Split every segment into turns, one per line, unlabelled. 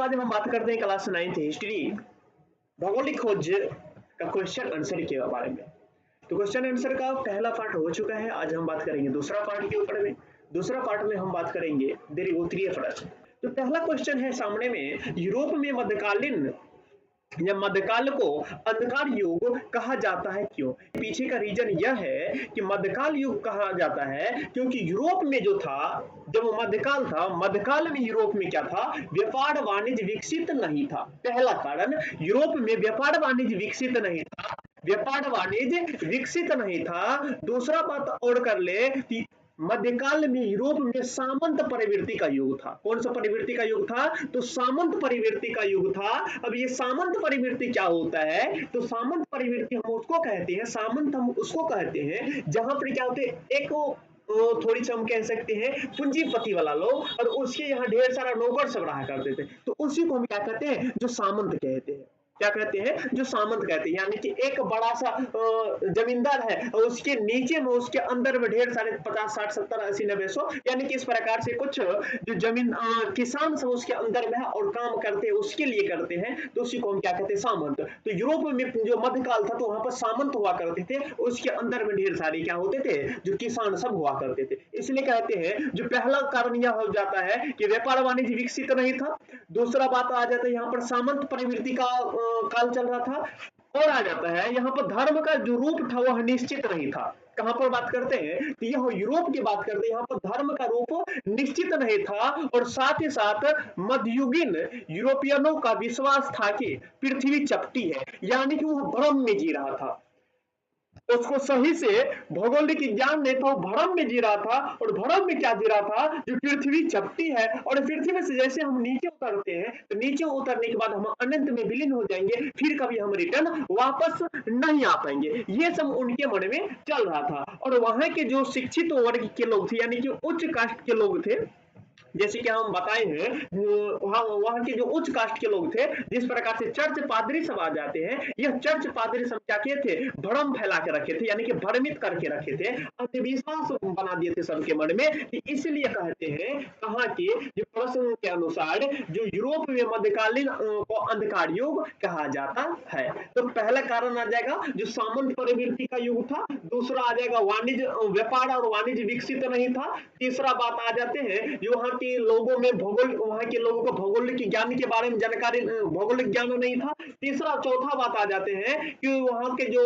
आज हम बात करते हैं क्लास 9th हिस्ट्री भौगोलिक खोज का क्वेश्चन आंसर के बारे में। तो क्वेश्चन आंसर का पहला पार्ट हो चुका है, आज हम बात करेंगे दूसरा पार्ट के ऊपर में। दूसरा पार्ट में हम बात करेंगे दीर्घोत्तरीय प्रश्न। तो पहला क्वेश्चन है सामने में, यूरोप में मध्यकालीन या मध्यकाल को अंधकार युग कहा जाता है क्यों? पीछे का रीजन यह है कि मध्यकाल युग कहा जाता है क्योंकि यूरोप में जो था, जब वो मध्यकाल था, मध्यकाल में यूरोप में क्या था, व्यापार वाणिज्य विकसित नहीं था। पहला कारण, यूरोप में व्यापार वाणिज्य विकसित नहीं था, व्यापार वाणिज्य विकसित नहीं था। दूसरा बात और कर ले, मध्यकाल में यूरोप में सामंत प्रवृत्ति का युग था। कौन सा प्रवृत्ति का युग था? तो सामंत प्रवृत्ति का युग था। अब ये सामंत प्रवृत्ति क्या होता है? तो सामंत प्रवृत्ति हम उसको कहते हैं, सामंत हम उसको कहते हैं जहां पर क्या होते हैं, एक थोड़ी सी हम कह सकते हैं पूंजीपति वाला लोग, और उसके यहाँ ढेर सारा नौकर सब रहा करते थे, तो उसी को हम क्या कहते हैं, जो सामंत कहते हैं। क्या कहते हैं? जो सामंत कहते हैं। यानी कि एक बड़ा सा जमींदार है और उसके नीचे में, उसके अंदर में ढेर सारे 50 60 70 80 90 100, यानी कि इस प्रकार से कुछ जो जमीन किसान सब उसके अंदर में है और काम करते हैं, उसके लिए करते हैं, तो उसी को हम क्या कहते हैं, सामंत। तो यूरोप में जो मध्यकाल था, तो वहां पर सामंत हुआ करते थे, उसके अंदर में ढेर सारे क्या होते थे, जो किसान सब हुआ करते थे। इसलिए कहते हैं, जो पहला कारण यह हो जाता है कि व्यापार वाणिज्य विकसित नहीं था। दूसरा बात आ जाता है, यहाँ पर सामंत प्रवृत्ति का काल चल रहा था। और आ जाता है, यहाँ पर धर्म का जो रूप था वह निश्चित नहीं था। कहां पर बात करते हैं, तो यह यूरोप की बात करते हैं, यहाँ पर धर्म का रूप निश्चित नहीं था। और साथ ही साथ मध्ययुगीन यूरोपियनों का विश्वास था कि पृथ्वी चपटी है, यानी कि वह भ्रम में जी रहा था। उसको सही से भौगोलिक ज्ञान नहीं था, वो भ्रम में जी रहा था। और भ्रम में क्या जी रहा था, जो पृथ्वी चपटी है, और पृथ्वी से जैसे हम नीचे उतरते हैं, तो नीचे उतरने के बाद हम अनंत में विलीन हो जाएंगे, फिर कभी हम रिटर्न वापस नहीं आ पाएंगे। ये सब उनके मन में चल रहा था। और वहां के जो शिक्षित वर्ग के लोग थे, यानी कि उच्च कास्ट के लोग थे, जैसे कि हम बताए हैं, वहां के जो उच्च कास्ट के लोग थे, जिस प्रकार से चर्च पादरी सब आ जाते हैं, यह चर्च पादरी सब क्या किए थे, भ्रम फैला के रखे थे, यानी कि भ्रमित करके रखे थे, अंधविश्वास बना दिए थे सबके मन में। इसलिए कहते हैं, कहा कि जो प्रश्न के अनुसार जो यूरोप में मध्यकालीन को अंधकार युग कहा जाता है। तो पहला कारण आ जाएगा जो सामंत प्रवृत्ति का युग था। दूसरा आ जाएगा वाणिज्य, व्यापार और वाणिज्य विकसित नहीं था। तीसरा बात आ जाते हैं, जो वहां के लोगों में वहां के लोगों को भौगोलिक ज्ञान के बारे में जानकारी, भौगोलिक ज्ञान नहीं था। तीसरा चौथा बात आ जाते हैं कि वहां के जो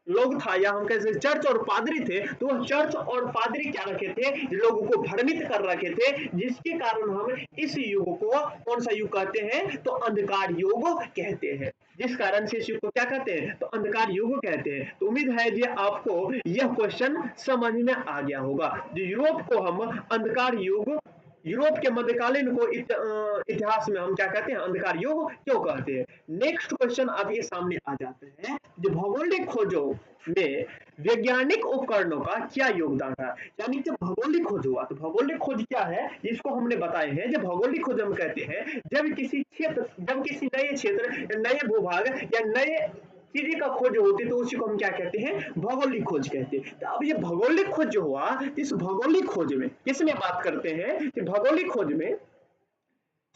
लोग था, या हम कैसे चर्च और पादरी थे, तो वह चर्च और पादरी क्या रखे थे, लोगों को भ्रमित कर रखे थे, जिसके कारण हम इस युग को कौन सा युग कहते हैं, तो अंधकार युग कहते हैं। जिस कारण से इस युग को क्या कहते हैं, तो अंधकार युग कहते हैं। तो उम्मीद है कि आपको यह क्वेश्चन समझ में आ गया होगा। जो यूरोप को हम अंधकार युग, यूरोप के मध्यकालीन को इतिहास में हम क्या कहते हैं, अंधकार युग क्यों कहते हैं। नेक्स्ट क्वेश्चन आपके सामने आ जाते हैं, जो भौगोलिक खोजों में वैज्ञानिक उपकरणों का क्या योगदान है। यानी कि भौगोलिक खोज हुआ, तो भौगोलिक खोज क्या है, इसको हमने बताए हैं। जब भौगोलिक खोज हम कहते हैं, जब किसी क्षेत्र, जब किसी नए क्षेत्र, नए भूभाग या नए चीजें का खोज होती है, तो उसी को हम क्या कहते हैं, भौगोलिक खोज कहते हैं। तो अब ये भौगोलिक खोज जो हुआ, इस भौगोलिक खोज में किसमें बात करते हैं, कि भौगोलिक खोज में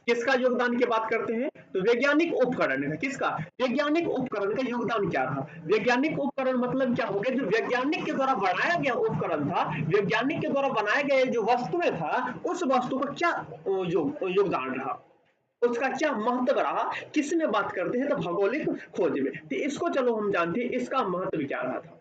किसका योगदान की बात करते हैं, तो वैज्ञानिक उपकरण है। किसका? वैज्ञानिक उपकरण का योगदान क्या रहा। वैज्ञानिक उपकरण मतलब क्या हो गया, जो वैज्ञानिक के द्वारा बनाया गया उपकरण था, वैज्ञानिक के द्वारा बनाया गया जो वस्तुएं था, उस वस्तु का क्या योगदान रहा, उसका क्या महत्व रहा, किसमें बात करते हैं, तो भौगोलिक खोज में। तो इसको चलो हम जानते हैं, इसका महत्व क्या रहा था।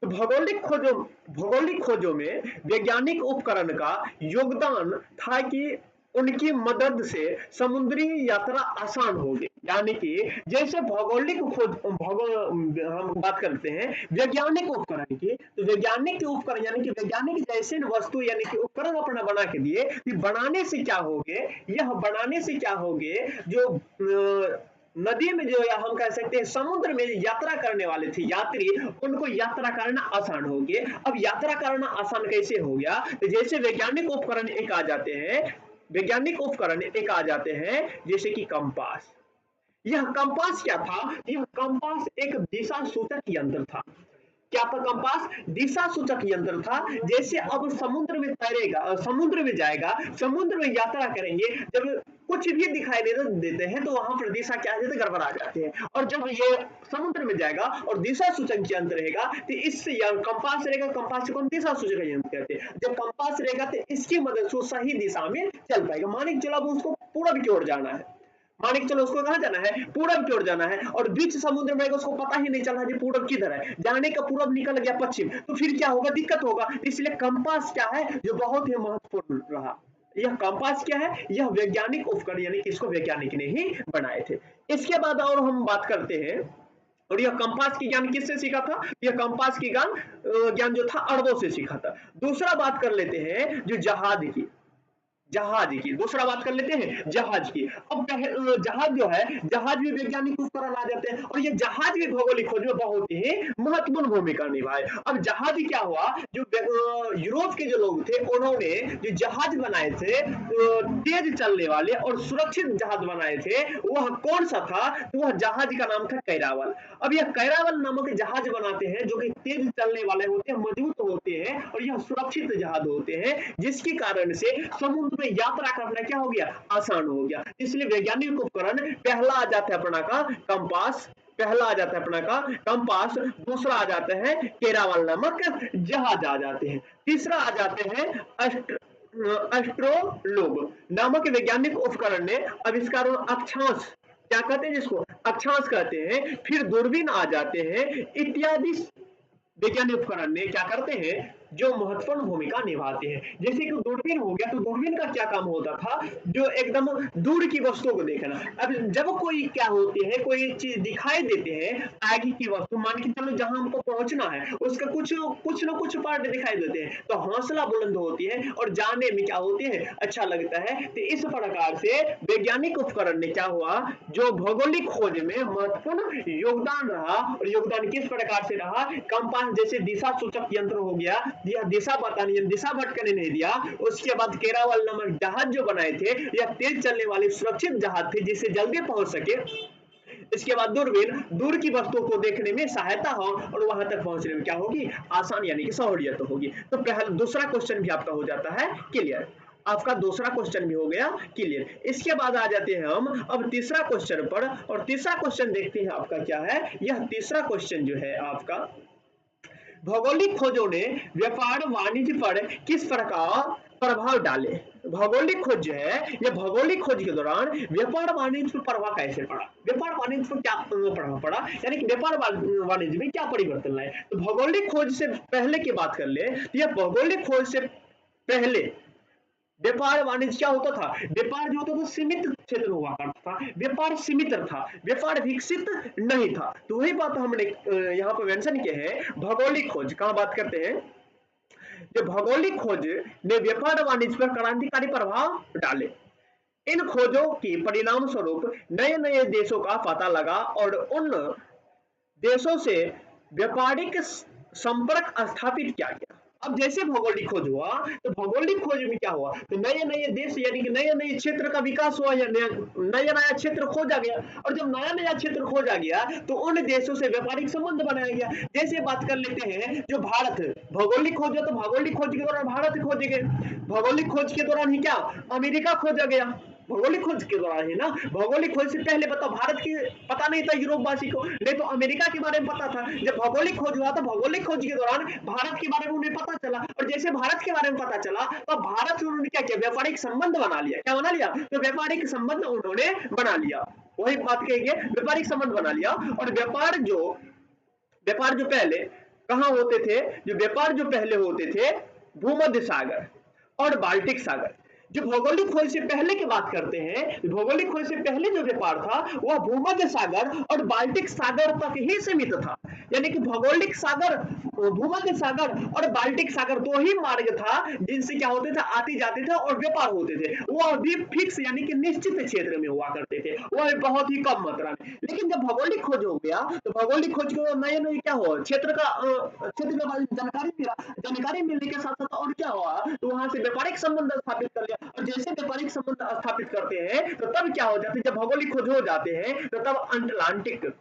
तो भौगोलिक खोजों में वैज्ञानिक उपकरण का योगदान था कि उनकी मदद से समुद्री यात्रा आसान हो गई। यानी कि जैसे भौगोलिक खोज, हम बात करते हैं वैज्ञानिक उपकरण की, तो वैज्ञानिक उपकरण यानी कि वैज्ञानिक जैसे वस्तु यानी कि उपकरण अपना बना के दिए, कि बनाने से क्या हो गए, यह बनाने से क्या हो गए, जो नदी में जो, या हम कह सकते हैं समुद्र में यात्रा करने वाले थे यात्री, उनको यात्रा करना आसान हो गया। अब यात्रा करना आसान कैसे हो गया, तो जैसे वैज्ञानिक उपकरण एक आ जाते हैं, वैज्ञानिक उपकरण एक आ जाते हैं, जैसे कि कंपास। यह कंपास क्या था, यह कंपास एक दिशा सूचक यंत्र था। क्या था कंपास? दिशा सूचक यंत्र था। जैसे अब समुद्र में तैरेगा, समुद्र में जाएगा, समुद्र में यात्रा करेंगे, जब कुछ भी दिखाई देते हैं तो वहां पर दिशा क्या है, गड़बड़ा जाती है। और जब ये समुद्र में जाएगा और दिशा सूचक यंत्र रहेगा तो इससे कंपास रहेगा, कंपास को हम दिशा सूचक यंत्र कहते हैं। जब कंपास रहेगा तो इसकी मदद से सही दिशा में चल पाएगा। मानिक चलो अब उसको पूरब की ओर जाना है, मानिक चलो उसको कहाँ जाना है, पूरब की ओर जाना है, और बीच समुद्र में उसको पता ही नहीं चला कि पूरब किधर है, जाने का पूरब निकल गया पश्चिम, तो फिर क्या होगा, दिक्कत होगा। इसलिए कंपास क्या है, जो बहुत ही महत्वपूर्ण रहा। यह कंपास क्या है, यह वैज्ञानिक उपकरण, यानी कि इसको वैज्ञानिक ने ही बनाए थे। इसके बाद और हम बात करते हैं, और यह कंपास की ज्ञान किससे सीखा था, यह कंपास की ज्ञान जो था अरबों से सीखा था। दूसरा बात कर लेते हैं जो जहाज की, जहाज की दूसरा बात कर लेते हैं जहाज की। अब जहाज जो है, जहाज भी वैज्ञानिक उपकरण आ जाते हैं, और ये जहाज भी भौगोलिक खोज में बहुत ही महत्वपूर्ण भूमिका निभाए। अब जहाज क्या हुआ, जो यूरोप के जो लोग थे उन्होंने जो जहाज बनाए थे, तेज चलने वाले और सुरक्षित जहाज बनाए थे, वह कौन सा था, तो वह जहाज का नाम था कैरावल। अब यह कैरावल नामक जहाज बनाते हैं जो कि तेज चलने वाले होते हैं, मजबूत होते हैं, और यह सुरक्षित जहाज होते हैं, जिसके कारण से समुद्र में यात्रा करना क्या हो गया, आसान हो गया। इसलिए वैज्ञानिक उपकरण पहला आ जाता है अपना का कंपास, पहला आ जाता है अपना का कंपास, दूसरा आ जाते हैं केरावल नामक जहाज आ जाते हैं, तीसरा आ जाते हैं एस्ट्रोलोब नामक वैज्ञानिक उपकरण ने आविष्कार अक्षांश, क्या कहते हैं जिसको, अक्षांश कहते हैं, फिर दूरबीन आ जाते हैं, इत्यादि वैज्ञानिक उपकरण ने क्या करते हैं, जो महत्वपूर्ण भूमिका निभाते हैं। जैसे कि दूरबीन हो गया, तो दूरबीन का क्या काम होता था, जो एकदम दूर की वस्तुओं को देखना। अब जब कोई क्या होती है, कोई चीज दिखाई देते हैं, आगे की वस्तु, मान के चलो जहां हमको पहुंचना है उसका कुछ कुछ ना कुछ पार्ट दिखाई देते हैं, तो हौसला बुलंद होती है और जाने में क्या होती है, अच्छा लगता है। तो इस प्रकार से वैज्ञानिक उपकरण ने क्या हुआ, जो भौगोलिक खोज में महत्वपूर्ण योगदान रहा, और योगदान किस प्रकार से रहा, कंपास जैसे दिशा सूचक यंत्र हो गया, यह दिशा बताने, दिशा भटकने नहीं दिया। उसके बाद केरावल नामक जहाज जो बनाए थे, यह तेज चलने वाले सुरक्षित जहाज थे जिससे जल्दी पहुंच सके। इसके बाद दूरबीन, दूर की वस्तुओं को देखने में सहायता हो और वहां तक पहुंचने में क्या होगी, आसान यानी कि सहूलियत होगी। तो पहला दूसरा क्वेश्चन भी आपका हो जाता है क्लियर, आपका दूसरा क्वेश्चन भी हो गया क्लियर। इसके बाद आ जाते हैं हम अब तीसरा क्वेश्चन पर, और तीसरा क्वेश्चन देखते हैं आपका क्या है। यह तीसरा क्वेश्चन जो है आपका, भौगोलिक खोजों ने व्यापार वाणिज्य पर किस प्रकार प्रभाव डाले। भौगोलिक खोज जो है, यह भौगोलिक खोज के दौरान व्यापार वाणिज्य पर प्रभाव कैसे पड़ा, व्यापार वाणिज्य पर क्या प्रभाव पड़ा, यानी कि व्यापार वाणिज्य में क्या परिवर्तन लाए। तो भौगोलिक खोज से पहले की बात कर ले, तो यह भौगोलिक खोज से पहले व्यापार वाणिज्य क्या होता था, व्यापार जो होता था सीमित क्षेत्र हुआ करता था, व्यापार सीमित था, व्यापार विकसित नहीं था। तो वही बात हमने यहाँ पर मेंशन किया है, भौगोलिक खोज कहाँ बात करते हैं, जो भौगोलिक खोज ने व्यापार वाणिज्य पर क्रांतिकारी प्रभाव डाले। इन खोजों के परिणाम स्वरूप नए नए देशों का पता लगा और उन देशों से व्यापारिक संपर्क स्थापित किया गया। अब जैसे भौगोलिक खोज हुआ, तो भौगोलिक खोज में क्या हुआ, तो नए नए देश यानी कि नए नए क्षेत्र का विकास हुआ, या नया नया क्षेत्र खोजा गया, और जब नया नया क्षेत्र खोजा गया तो उन देशों से व्यापारिक संबंध बनाया गया। जैसे बात कर लेते हैं जो भारत, भौगोलिक खोज है, तो भौगोलिक खोज के दौरान भारत खोजे गए, भौगोलिक खोज के दौरान ही क्या, अमेरिका खोजा गया, भौगोलिक खोज के दौरान ही ना। भौगोलिक खोज से पहले बताओ, भारत की पता नहीं था यूरोप वासी को, नहीं तो अमेरिका के बारे में पता था। जब भौगोलिक खोज हुआ तो भौगोलिक खोज के दौरान भारत के बारे में उन्हें पता चला, और जैसे भारत के बारे में पता चला तो भारत से उन्होंने क्या किया, व्यापारिक संबंध बना लिया। क्या बना लिया, तो व्यापारिक संबंध उन्होंने बना लिया, वही बात कहेंगे, व्यापारिक संबंध बना लिया। और व्यापार जो पहले कहाँ होते थे, जो व्यापार जो पहले होते थे भूमध्य सागर और बाल्टिक सागर। जो भौगोलिक खोज से पहले की बात करते हैं, भौगोलिक खोज से पहले जो व्यापार था वह भूमध्य सागर और बाल्टिक सागर तक ही सीमित था। यानी कि भौगोलिक सागर, भूमध्य सागर और बाल्टिक सागर दो ही मार्ग था जिनसे क्या होते थे, आते जाते थे और व्यापार होते थे। वह भी फिक्स यानी कि निश्चित क्षेत्र में हुआ करते थे, वह बहुत ही कम मात्रा में। लेकिन जब भौगोलिक खोज हो गया तो भौगोलिक खोज के नए नए क्या हुआ, क्षेत्र के बारे में जानकारी मिला, जानकारी मिलने के साथ साथ और क्या हुआ, तो वहां से व्यापारिक संबंध स्थापित कर लिया। और जैसे व्यापारिक संबंध स्थापित करते हैं तो तब क्या हो जाते हैं, जब भौगोलिक खोज हो जाते हैं तो तब अटलांटिक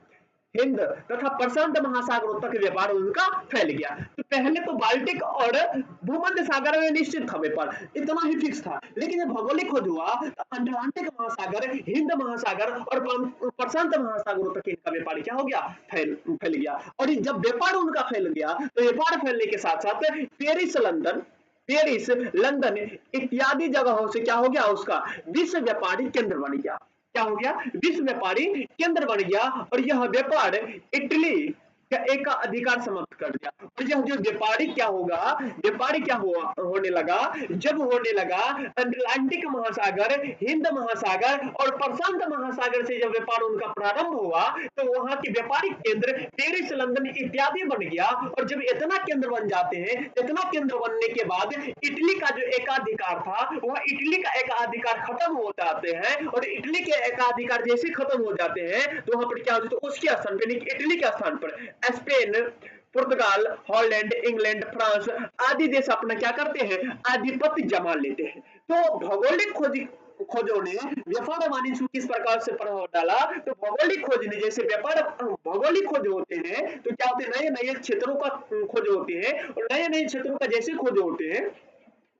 हिंद तथा प्रशांत महासागरों तक व्यापार उनका फैल गया। तो पहले तो बाल्टिक और भूमध्य सागर में निश्चित था व्यापार, इतना ही फिक्स था, लेकिन जब भौगोलिक खोज हुआ तो अटलांटिक महासागर, हिंद महासागर और प्रशांत महासागरों तक इनका व्यापार क्या हो गया, फैल गया। और जब व्यापार उनका फैल गया तो व्यापार फैलने के साथ साथ पेरिस, लंदन इत्यादि जगहों से क्या हो गया, उसका विश्व व्यापारिक केंद्र बन गया। क्या हो गया, विश्व व्यापारी केंद्र बन गया। और यह व्यापार इटली का एक अधिकार समाप्त कर दिया। और यह जो व्यापारी क्या होगा, व्यापारी क्या हुआ, होने लगा, जब होने लगा अटलांटिक महासागर, हिंद महासागर और प्रशांत महासागर से जब व्यापार उनका प्रारंभ हुआ तो वहां के व्यापारिक केंद्र पेरिस, लंदन इत्यादि बन गया। और जब इतना केंद्र बन जाते हैं, इतना केंद्र बनने के बाद इटली का जो एकाधिकार था वह इटली का एकाधिकार खत्म हो जाते हैं। और इटली के एकाधिकार जैसे खत्म हो जाते हैं तो वहां पर क्या होता है, तो उसके स्थान पर, इटली के स्थान पर स्पेन, पुर्तगाल, हॉलैंड, इंग्लैंड, फ्रांस आदि देश अपना क्या करते हैं, आधिपत्य जमा लेते हैं। तो भौगोलिक खोजों ने व्यापार वाणिज्य किस प्रकार से प्रभाव डाला, तो भौगोलिक खोज ने, जैसे व्यापार भौगोलिक खोज होते हैं तो क्या होते हैं, नए नए क्षेत्रों का खोज होते हैं। और नए नए क्षेत्रों का जैसे खोज होते हैं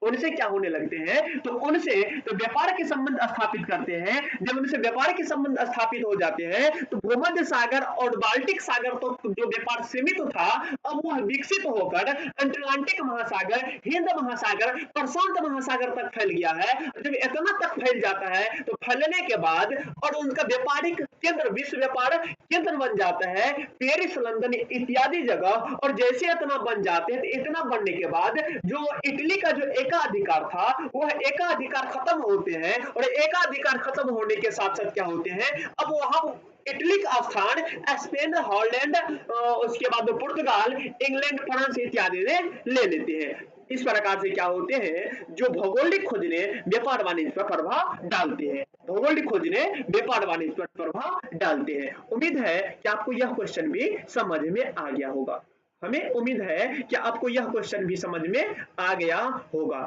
उनसे क्या होने लगते हैं, तो उनसे तो व्यापार के संबंध स्थापित करते हैं। जब उनसे व्यापार के संबंध स्थापित हो जाते हैं तो भूमध्य सागर और बाल्टिक सागर तो जो व्यापार सीमित था अब वह विकसित होकर अटलांटिक महासागर, हिंद महासागर, प्रशांत महासागर तक फैल गया है। जब इतना तक फैल जाता है तो फैलने के बाद और उनका व्यापारिक केंद्र, विश्व व्यापार केंद्र बन जाता है पेरिस, लंदन इत्यादि जगह। और जैसे इतना बन जाते हैं तो इतना बनने के बाद जो इटली का जो एकाधिकार था वह एकाधिकार खत्म होते हैं। और एकाधिकार खत्म होने के साथ साथ क्या होते हैं, अब वहां इटली का स्थान स्पेन, हॉलैंड, उसके बाद पुर्तगाल, इंग्लैंड, फ्रांस इत्यादि ने ले लेते हैं। इस प्रकार से क्या होते हैं, जो भौगोलिक खोज ने व्यापार वाणिज्य पर प्रभाव डालते हैं, भौगोलिक खोज ने व्यापार वाणिज्य पर प्रभाव डालते हैं। उम्मीद है कि आपको यह क्वेश्चन भी समझ में आ गया होगा। हमें उम्मीद है कि आपको यह क्वेश्चन भी समझ में आ गया होगा।